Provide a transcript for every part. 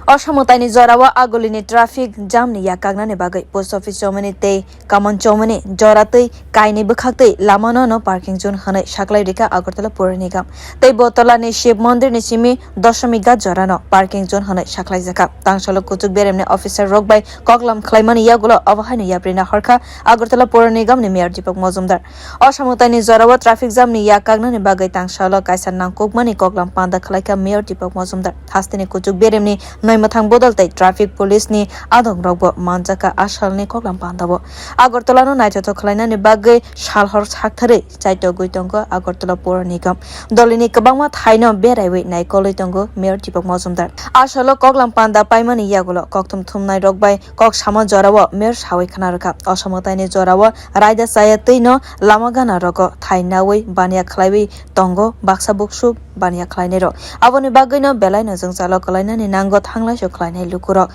Mwtaini jorao agolini traffic jam ni yakagnani bagai post office chomani tei kamon chomani joratei kaini bukhaktei lamano no parking zone hanai saklai rika agartala pore nigam tei botola ni shiv mondir ni simi doshamiga jorano parking zone hanai saklai jaka tangsalo kutuk beremni officer rok bai koklam khwlaimani yagulo awahani yaprina harkha agartala pore nigam ni mayor Dipak Majumdar Mwtaini jorao traffic jam ni yakagnani bagai tangsalo kaisa nangkukmani koklam panda khwlaika mayor Dipak Majumdar haste ni kutuk beremni mwtaini bodol tei traffic police ni adong rokbo manjaka asalni koklam pandabo agartalano naitoto khwlainani bagai salhor sakthare chaito guitongo agartala pore nigam dolini kwbangma thaino beraiwi naikoloi tongo mayor Dipak Majumdar asalo koklam panda paimani yagulo koktum thumnai rok bai kok sama jorao mayor sawai khana rakha Mwtaini jorao Raida chayatwi no lamagana roko thainawi bania khwlaiwi tongo baksa buksuk bania khwlainai ro aboni bagai no belai no jongchalo khwlainani nango thanglai so khwlainai lukurok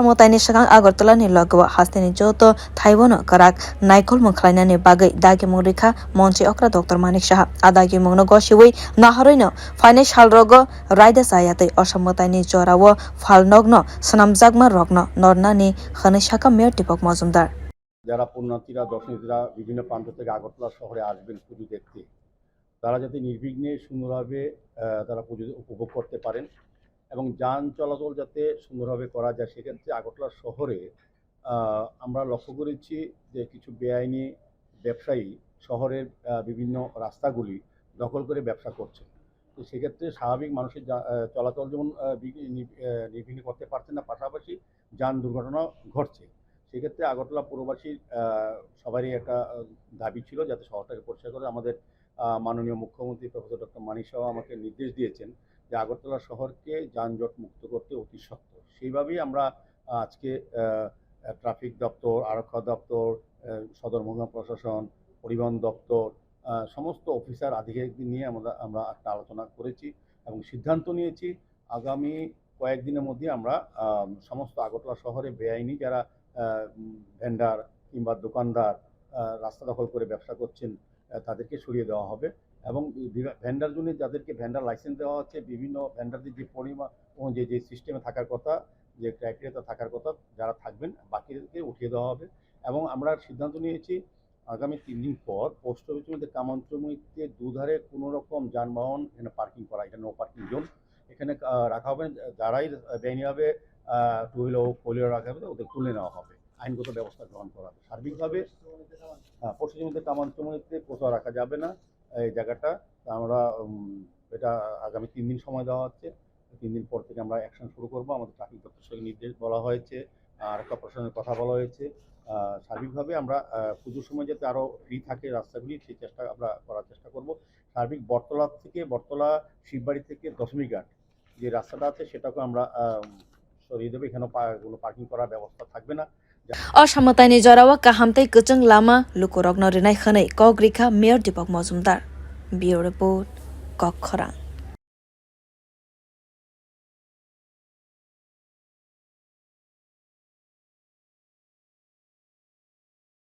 Mwtaini sakang agartalani logo hasteni joto thaibono karak naikolmo khwlainani bagai dagimung rikha monchi okra dr manik saha adagimung no gosiwi naharoino Phai salrogo Raida chayatwi Mwtaini jorao phalnogrog swnamjakma rokno nornani khani saka mayor Dipak Majumdar যারা পুণ্যার্থীরা দর্শনার্থীরা বিভিন্ন প্রান্ত থেকে আগরতলা শহরে আসবেন পুজো দেখতে তারা যাতে নির্বিঘ্নে সুন্দরভাবে তারা পুজো উপভোগ করতে পারেন এবং যান চলাচল যাতে সুন্দরভাবে করা যায় সেক্ষেত্রে আগরতলা শহরে আমরা লক্ষ্য করেছি যে কিছু বেআইনি ব্যবসায়ী শহরের বিভিন্ন রাস্তাগুলি দখল করে ব্যবসা করছে তো সেক্ষেত্রে স্বাভাবিক মানুষের চলাচল যেমন নির্বিঘ্নে করতে পারছে না পাশাপাশি যান দুর্ঘটনা ঘটছে সেক্ষেত্রে আগরতলা পুরবাসীর সবারই একটা দাবি ছিল যাতে শহরটাকে পরিষ্কার করে আমাদের মাননীয় মুখ্যমন্ত্রী প্রফেসর ডক্টর মানিক সাহা আমাকে নির্দেশ দিয়েছেন যে আগরতলা শহরকে যানজট মুক্ত করতে অতি সত্বর সেইভাবেই আমরা আজকে ট্রাফিক দপ্তর আরক্ষা দপ্তর সদর মহকুমা প্রশাসন পরিবহন দপ্তর সমস্ত অফিসার আধিকারিকদের নিয়ে আমরা একটা আলোচনা করেছি এবং সিদ্ধান্ত নিয়েছি আগামী কয়েকদিনের মধ্যে আমরা সমস্ত আগরতলা শহরে বেআইনি যারা ভেন্ডার কিংবা দোকানদার রাস্তা দখল করে ব্যবসা করছেন তাদেরকে সরিয়ে দেওয়া হবে এবং ভেন্ডার জন্য যাদেরকে ভেন্ডার লাইসেন্স দেওয়া হচ্ছে বিভিন্ন ভেন্ডারদের যে পরিমাণ যে সিস্টেমে থাকার কথা যে ক্রাইটেরিয়াতে থাকার কথা যারা থাকবেন বাকিদেরকে উঠিয়ে দেওয়া হবে এবং আমরা সিদ্ধান্ত নিয়েছি আগামী 3 দিন পর পোস্ট অফিসের মধ্যে কামান্তমুখীতে দুধারে কোনো রকম যানবাহন এখানে পার্কিং করা এটা নো পার্কিং জোন এখানে রাখা হবে যারাই বেআইনিভাবে টু হুইলার ও ফোর হুইলার রাখা হবে ওদের তুলে নেওয়া হবে আইনগত ব্যবস্থা গ্রহণ করা হবে সার্বিকভাবে পশ্চিম মধ্যে কামান্তমুখীতে কোথাও রাখা যাবে না এই জায়গাটা আমরা এটা আগামী 3 দিন সময় দেওয়া হচ্ছে 3 দিন পর থেকে আমরা অ্যাকশন শুরু করব আমাদের ট্রাফিক দপ্তরের সঙ্গে নির্দেশ বলা হয়েছে আরক্ষা প্রশাসনের কথা বলা হয়েছে সার্বিকভাবে আমরা পুজোর সময় যাতে আরও ফ্রি থাকে রাস্তাগুলি সেই চেষ্টা আমরা করার চেষ্টা করব সার্বিক বটতলা থেকে বটতলা শিববাড়ি থেকে দশমীঘাট যে রাস্তাটা আছে সেটাকে আমরা সরিয়ে দেবো এখানে কোনো পার্কিং করার ব্যবস্থা থাকবে না Mwtaini jorao kaham tei kuchung lama lukurok no rinai khanai kok rikha mayor Dipak Majumdar Bureau report koklam